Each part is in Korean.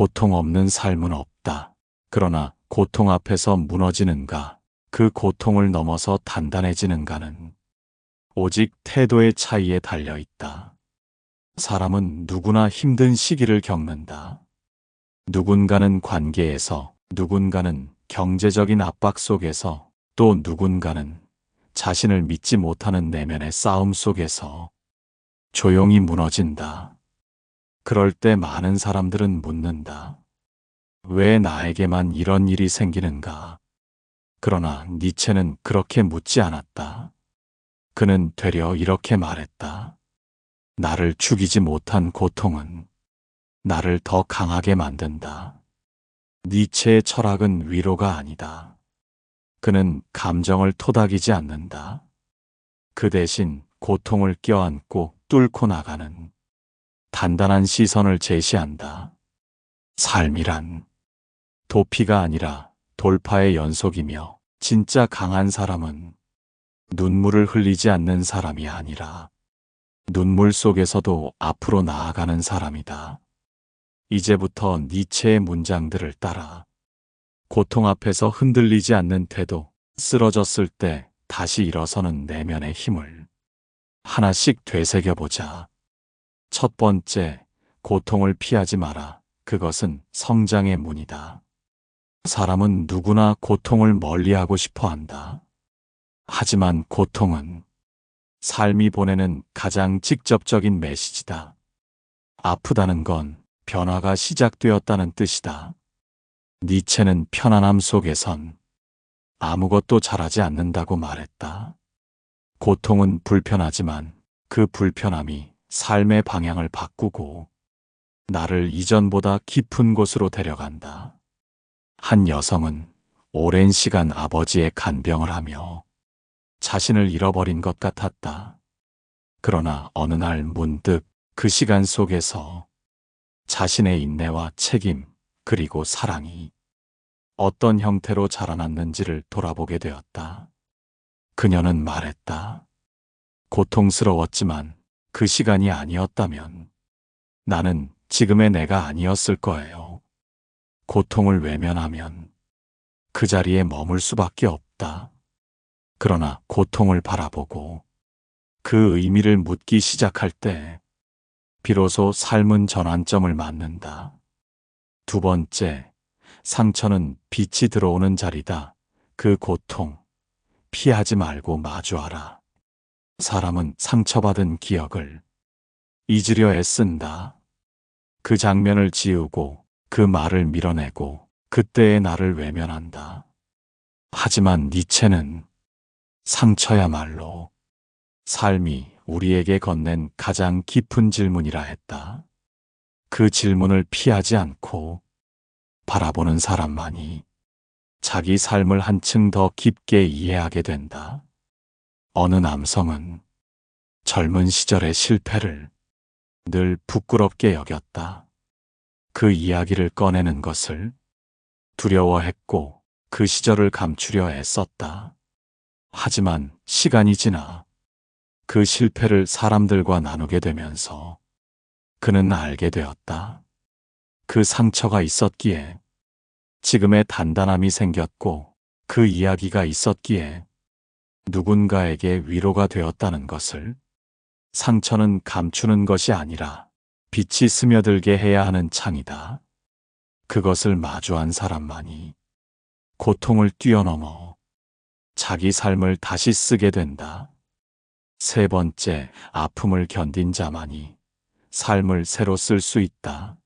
고통 없는 삶은 없다. 그러나 고통 앞에서 무너지는가, 그 고통을 넘어서 단단해지는가는 오직 태도의 차이에 달려 있다. 사람은 누구나 힘든 시기를 겪는다. 누군가는 관계에서, 누군가는 경제적인 압박 속에서, 또 누군가는 자신을 믿지 못하는 내면의 싸움 속에서 조용히 무너진다. 그럴 때 많은 사람들은 묻는다. 왜 나에게만 이런 일이 생기는가? 그러나 니체는 그렇게 묻지 않았다. 그는 되려 이렇게 말했다. 나를 죽이지 못한 고통은 나를 더 강하게 만든다. 니체의 철학은 위로가 아니다. 그는 감정을 토닥이지 않는다. 그 대신 고통을 껴안고 뚫고 나가는 단단한 시선을 제시한다. 삶이란 도피가 아니라 돌파의 연속이며, 진짜 강한 사람은 눈물을 흘리지 않는 사람이 아니라 눈물 속에서도 앞으로 나아가는 사람이다. 이제부터 니체의 문장들을 따라 고통 앞에서 흔들리지 않는 태도, 쓰러졌을 때 다시 일어서는 내면의 힘을 하나씩 되새겨보자. 첫 번째, 고통을 피하지 마라. 그것은 성장의 문이다. 사람은 누구나 고통을 멀리하고 싶어 한다. 하지만 고통은 삶이 보내는 가장 직접적인 메시지다. 아프다는 건 변화가 시작되었다는 뜻이다. 니체는 편안함 속에선 아무것도 잘하지 않는다고 말했다. 고통은 불편하지만 그 불편함이 삶의 방향을 바꾸고 나를 이전보다 깊은 곳으로 데려간다. 한 여성은 오랜 시간 아버지의 간병을 하며 자신을 잃어버린 것 같았다. 그러나 어느 날 문득 그 시간 속에서 자신의 인내와 책임, 그리고 사랑이 어떤 형태로 자라났는지를 돌아보게 되었다. 그녀는 말했다. 고통스러웠지만 그 시간이 아니었다면 나는 지금의 내가 아니었을 거예요. 고통을 외면하면 그 자리에 머물 수밖에 없다. 그러나 고통을 바라보고 그 의미를 묻기 시작할 때 비로소 삶은 전환점을 맞는다. 두 번째, 상처는 빛이 들어오는 자리다. 그 고통, 피하지 말고 마주하라. 사람은 상처받은 기억을 잊으려 애쓴다. 그 장면을 지우고 그 말을 밀어내고 그때의 나를 외면한다. 하지만 니체는 상처야말로 삶이 우리에게 건넨 가장 깊은 질문이라 했다. 그 질문을 피하지 않고 바라보는 사람만이 자기 삶을 한층 더 깊게 이해하게 된다. 어느 남성은 젊은 시절의 실패를 늘 부끄럽게 여겼다. 그 이야기를 꺼내는 것을 두려워했고 그 시절을 감추려 애썼다. 하지만 시간이 지나 그 실패를 사람들과 나누게 되면서 그는 알게 되었다. 그 상처가 있었기에 지금의 단단함이 생겼고, 그 이야기가 있었기에 누군가에게 위로가 되었다는 것을. 상처는 감추는 것이 아니라 빛이 스며들게 해야 하는 창이다. 그것을 마주한 사람만이 고통을 뛰어넘어 자기 삶을 다시 쓰게 된다. 세 번째, 아픔을 견딘 자만이 삶을 새로 쓸 수 있다.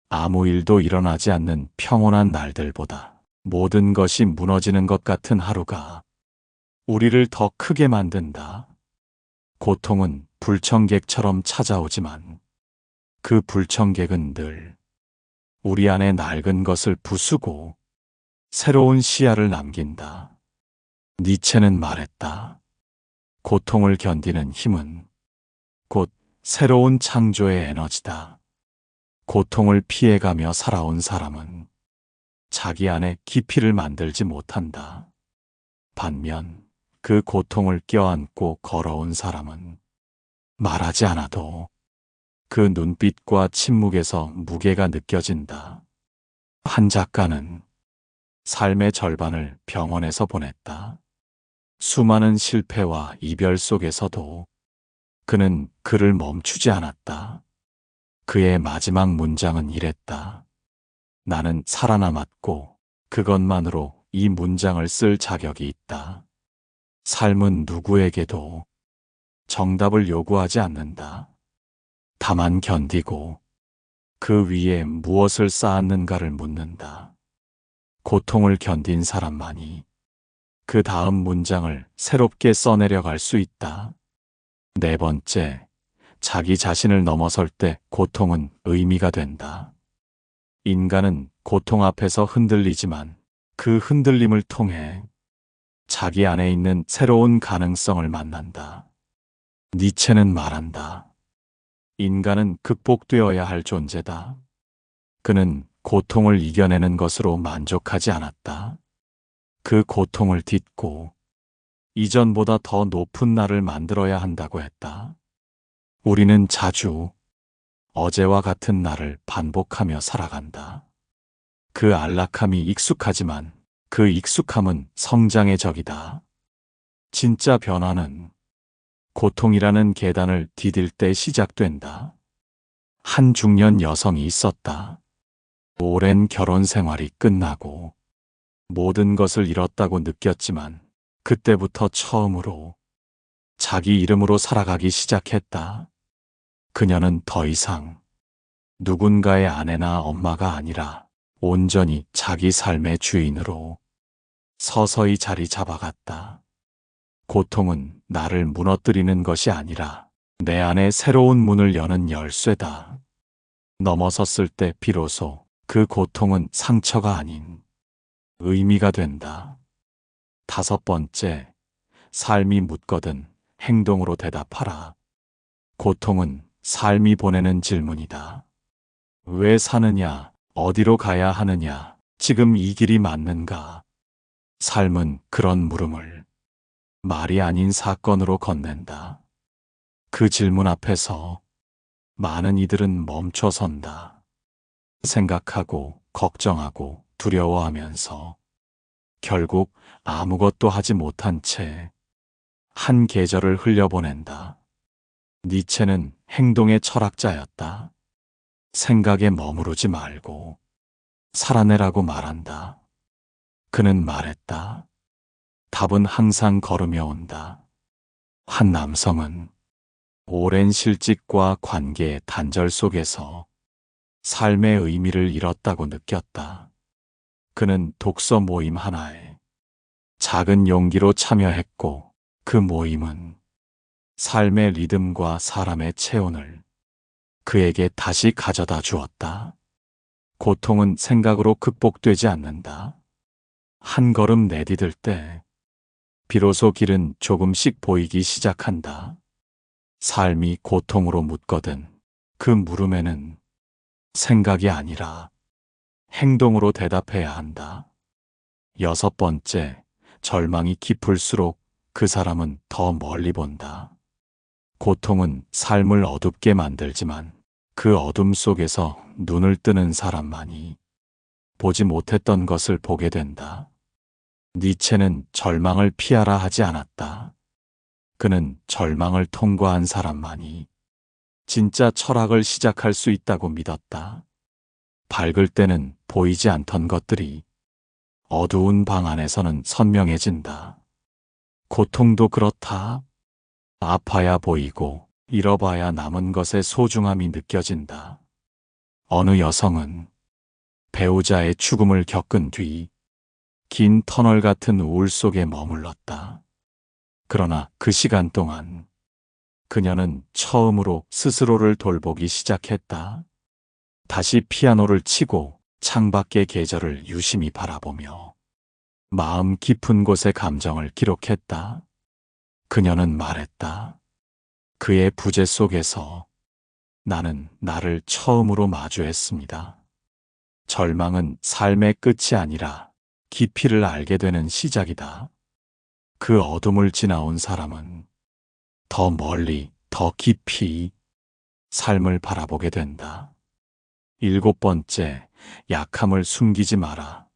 아무 일도 일어나지 않는 평온한 날들보다 모든 것이 무너지는 것 같은 하루가 우리를 더 크게 만든다. 고통은 불청객처럼 찾아오지만 그 불청객은 늘 우리 안에 낡은 것을 부수고 새로운 시야를 남긴다. 니체는 말했다. 고통을 견디는 힘은 곧 새로운 창조의 에너지다. 고통을 피해가며 살아온 사람은 자기 안에 깊이를 만들지 못한다. 반면 그 고통을 껴안고 걸어온 사람은 말하지 않아도 그 눈빛과 침묵에서 무게가 느껴진다. 한 작가는 삶의 절반을 병원에서 보냈다. 수많은 실패와 이별 속에서도 그는 글을 멈추지 않았다. 그의 마지막 문장은 이랬다. 나는 살아남았고 그것만으로 이 문장을 쓸 자격이 있다. 삶은 누구에게도 정답을 요구하지 않는다. 다만 견디고 그 위에 무엇을 쌓았는가를 묻는다. 고통을 견딘 사람만이 그 다음 문장을 새롭게 써내려갈 수 있다. 네 번째, 자기 자신을 넘어설 때 고통은 의미가 된다. 인간은 고통 앞에서 흔들리지만 그 흔들림을 통해 자기 안에 있는 새로운 가능성을 만난다. 니체는 말한다. 인간은 극복되어야 할 존재다. 그는 고통을 이겨내는 것으로 만족하지 않았다. 그 고통을 딛고 이전보다 더 높은 나를 만들어야 한다고 했다. 우리는 자주 어제와 같은 날을 반복하며 살아간다. 그 안락함이 익숙하지만 그 익숙함은 성장의 적이다. 진짜 변화는 고통이라는 계단을 디딜 때 시작된다. 한 중년 여성이 있었다. 오랜 결혼 생활이 끝나고 모든 것을 잃었다고 느꼈지만 그때부터 처음으로 자기 이름으로 살아가기 시작했다. 그녀는 더 이상 누군가의 아내나 엄마가 아니라 온전히 자기 삶의 주인으로 서서히 자리 잡아갔다. 고통은 나를 무너뜨리는 것이 아니라 내 안에 새로운 문을 여는 열쇠다. 넘어섰을 때 비로소 그 고통은 상처가 아닌 의미가 된다. 다섯 번째, 삶이 묻거든 행동으로 대답하라. 고통은 삶이 보내는 질문이다. 왜 사느냐? 어디로 가야 하느냐? 지금 이 길이 맞는가? 삶은 그런 물음을 말이 아닌 사건으로 건넨다. 그 질문 앞에서 많은 이들은 멈춰선다. 생각하고 걱정하고 두려워하면서 결국 아무것도 하지 못한 채 한 계절을 흘려보낸다. 니체는 행동의 철학자였다. 생각에 머무르지 말고 살아내라고 말한다. 그는 말했다. 답은 항상 걸으며 온다. 한 남성은 오랜 실직과 관계의 단절 속에서 삶의 의미를 잃었다고 느꼈다. 그는 독서 모임 하나에 작은 용기로 참여했고 그 모임은 삶의 리듬과 사람의 체온을 그에게 다시 가져다 주었다. 고통은 생각으로 극복되지 않는다. 한 걸음 내디딜 때 비로소 길은 조금씩 보이기 시작한다. 삶이 고통으로 묻거든 그 물음에는 생각이 아니라 행동으로 대답해야 한다. 여섯 번째, 절망이 깊을수록 그 사람은 더 멀리 본다. 고통은 삶을 어둡게 만들지만 그 어둠 속에서 눈을 뜨는 사람만이 보지 못했던 것을 보게 된다. 니체는 절망을 피하라 하지 않았다. 그는 절망을 통과한 사람만이 진짜 철학을 시작할 수 있다고 믿었다. 밝을 때는 보이지 않던 것들이 어두운 방 안에서는 선명해진다. 고통도 그렇다. 아파야 보이고 잃어봐야 남은 것의 소중함이 느껴진다. 어느 여성은 배우자의 죽음을 겪은 뒤 긴 터널 같은 우울 속에 머물렀다. 그러나 그 시간 동안 그녀는 처음으로 스스로를 돌보기 시작했다. 다시 피아노를 치고 창밖의 계절을 유심히 바라보며 마음 깊은 곳의 감정을 기록했다. 그녀는 말했다. 그의 부재 속에서 나는 나를 처음으로 마주했습니다. 절망은 삶의 끝이 아니라 깊이를 알게 되는 시작이다. 그 어둠을 지나온 사람은 더 멀리, 더 깊이 삶을 바라보게 된다. 7번째, 약함을 숨기지 마라.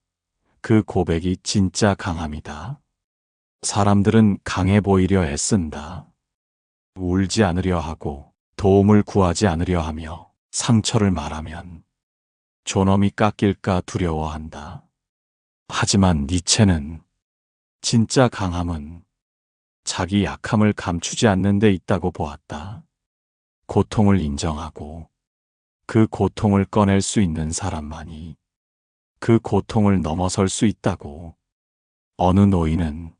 그 고백이 진짜 강함이다. 사람들은 강해 보이려 애쓴다. 울지 않으려 하고 도움을 구하지 않으려 하며 상처를 말하면 존엄이 깎일까 두려워한다. 하지만 니체는 진짜 강함은 자기 약함을 감추지 않는 데 있다고 보았다. 고통을 인정하고 그 고통을 꺼낼 수 있는 사람만이 그 고통을 넘어설 수 있다고. 어느 노인은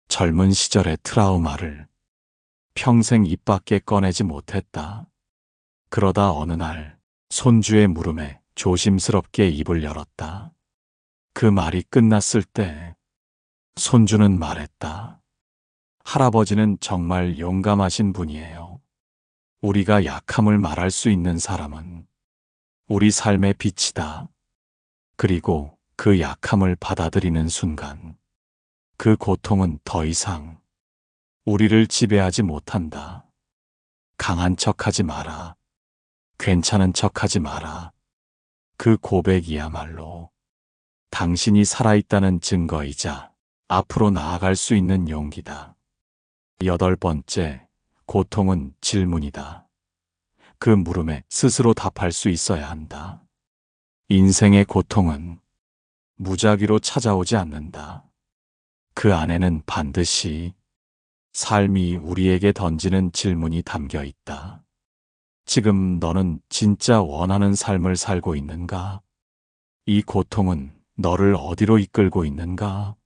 젊은 시절의 트라우마를 평생 입 밖에 꺼내지 못했다. 그러다 어느 날 손주의 물음에 조심스럽게 입을 열었다. 그 말이 끝났을 때 손주는 말했다. 할아버지는 정말 용감하신 분이에요. 우리가 약함을 말할 수 있는 사람은 우리 삶의 빛이다. 그리고 그 약함을 받아들이는 순간 그 고통은 더 이상 우리를 지배하지 못한다. 강한 척하지 마라. 괜찮은 척하지 마라. 그 고백이야말로 당신이 살아있다는 증거이자 앞으로 나아갈 수 있는 용기다. 8번째, 고통은 질문이다. 그 물음에 스스로 답할 수 있어야 한다. 인생의 고통은 무작위로 찾아오지 않는다. 그 안에는 반드시 삶이 우리에게 던지는 질문이 담겨 있다. 지금 너는 진짜 원하는 삶을 살고 있는가? 이 고통은 너를 어디로 이끌고 있는가?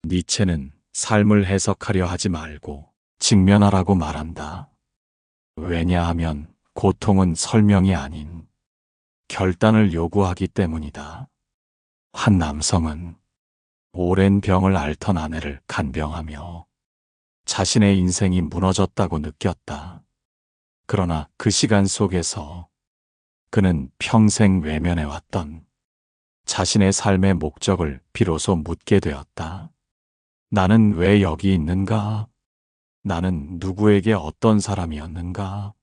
니체는 삶을 해석하려 하지 말고 직면하라고 말한다. 왜냐하면 고통은 설명이 아닌 결단을 요구하기 때문이다. 한 남성은 오랜 병을 앓던 아내를 간병하며 자신의 인생이 무너졌다고 느꼈다. 그러나 그 시간 속에서 그는 평생 외면해왔던 자신의 삶의 목적을 비로소 묻게 되었다. 나는 왜 여기 있는가? 나는 누구에게 어떤 사람이었는가?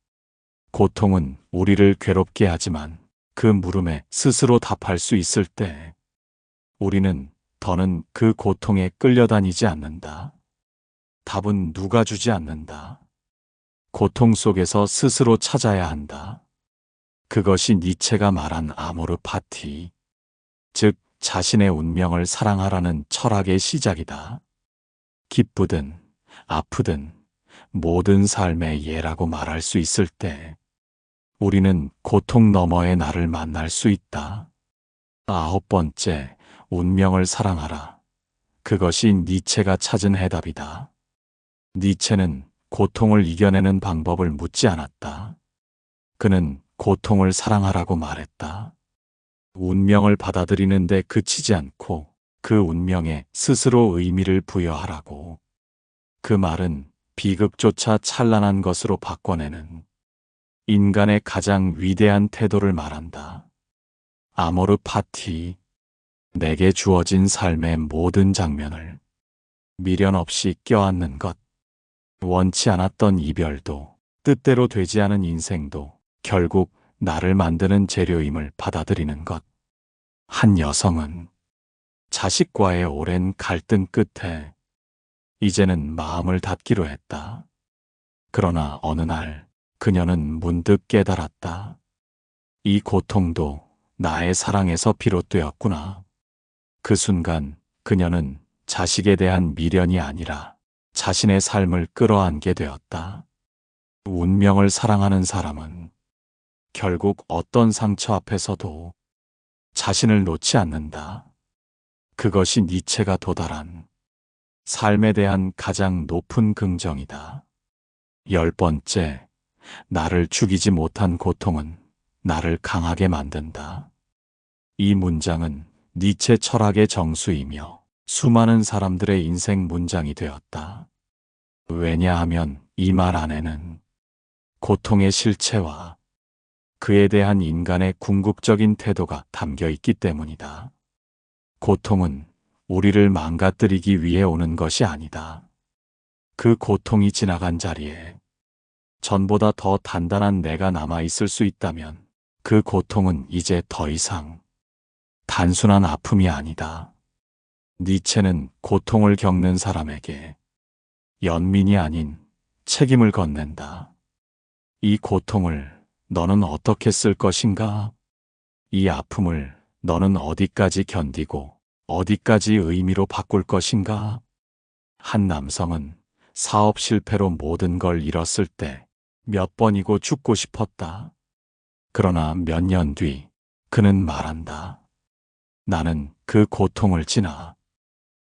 고통은 우리를 괴롭게 하지만 그 물음에 스스로 답할 수 있을 때 우리는 더는 그 고통에 끌려다니지 않는다. 답은 누가 주지 않는다. 고통 속에서 스스로 찾아야 한다. 그것이 니체가 말한 아모르 파티, 즉 자신의 운명을 사랑하라는 철학의 시작이다. 기쁘든 아프든 모든 삶의 예라고 말할 수 있을 때 우리는 고통 너머의 나를 만날 수 있다. 9번째, 운명을 사랑하라. 그것이 니체가 찾은 해답이다. 니체는 고통을 이겨내는 방법을 묻지 않았다. 그는 고통을 사랑하라고 말했다. 운명을 받아들이는데 그치지 않고 그 운명에 스스로 의미를 부여하라고. 그 말은 비극조차 찬란한 것으로 바꿔내는 인간의 가장 위대한 태도를 말한다. 아모르 파티, 내게 주어진 삶의 모든 장면을 미련 없이 껴안는 것. 원치 않았던 이별도 뜻대로 되지 않은 인생도 결국 나를 만드는 재료임을 받아들이는 것. 한 여성은 자식과의 오랜 갈등 끝에 이제는 마음을 닫기로 했다. 그러나 어느 날 그녀는 문득 깨달았다. 이 고통도 나의 사랑에서 비롯되었구나. 그 순간 그녀는 자식에 대한 미련이 아니라 자신의 삶을 끌어안게 되었다. 운명을 사랑하는 사람은 결국 어떤 상처 앞에서도 자신을 놓지 않는다. 그것이 니체가 도달한 삶에 대한 가장 높은 긍정이다. 10번째, 나를 죽이지 못한 고통은 나를 강하게 만든다. 이 문장은 니체 철학의 정수이며 수많은 사람들의 인생 문장이 되었다. 왜냐하면 이 말 안에는 고통의 실체와 그에 대한 인간의 궁극적인 태도가 담겨 있기 때문이다. 고통은 우리를 망가뜨리기 위해 오는 것이 아니다. 그 고통이 지나간 자리에 전보다 더 단단한 내가 남아있을 수 있다면 그 고통은 이제 더 이상 단순한 아픔이 아니다. 니체는 고통을 겪는 사람에게 연민이 아닌 책임을 건넨다. 이 고통을 너는 어떻게 쓸 것인가? 이 아픔을 너는 어디까지 견디고 어디까지 의미로 바꿀 것인가? 한 남성은 사업 실패로 모든 걸 잃었을 때 몇 번이고 죽고 싶었다. 그러나 몇 년 뒤 그는 말한다. 나는 그 고통을 지나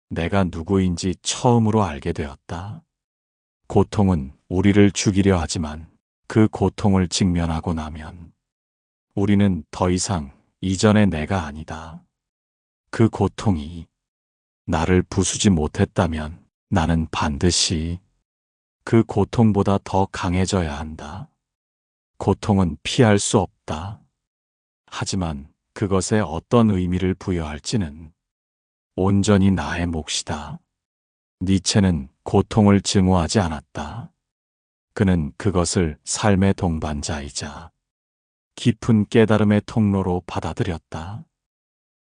내가 누구인지 처음으로 알게 되었다. 고통은 우리를 죽이려 하지만 그 고통을 직면하고 나면 우리는 더 이상 이전의 내가 아니다. 그 고통이 나를 부수지 못했다면 나는 반드시 그 고통보다 더 강해져야 한다. 고통은 피할 수 없다. 하지만 그것에 어떤 의미를 부여할지는 온전히 나의 몫이다. 니체는 고통을 증오하지 않았다. 그는 그것을 삶의 동반자이자 깊은 깨달음의 통로로 받아들였다.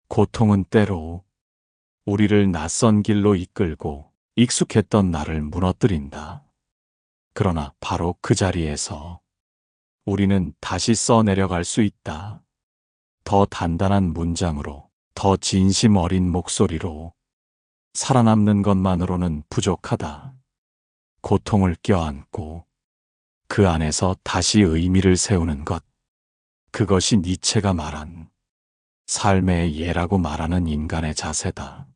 고통은 때로 우리를 낯선 길로 이끌고 익숙했던 나를 무너뜨린다. 그러나 바로 그 자리에서 우리는 다시 써내려갈 수 있다. 더 단단한 문장으로, 더 진심 어린 목소리로. 살아남는 것만으로는 부족하다. 고통을 껴안고 그 안에서 다시 의미를 세우는 것. 그것이 니체가 말한 삶의 예라고 말하는 인간의 자세다.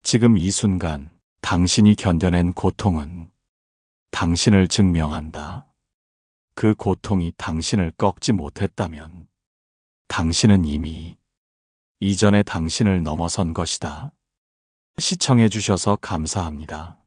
지금 이 순간 당신이 견뎌낸 고통은 당신을 증명한다. 그 고통이 당신을 꺾지 못했다면 당신은 이미 이전의 당신을 넘어선 것이다. 시청해 주셔서 감사합니다.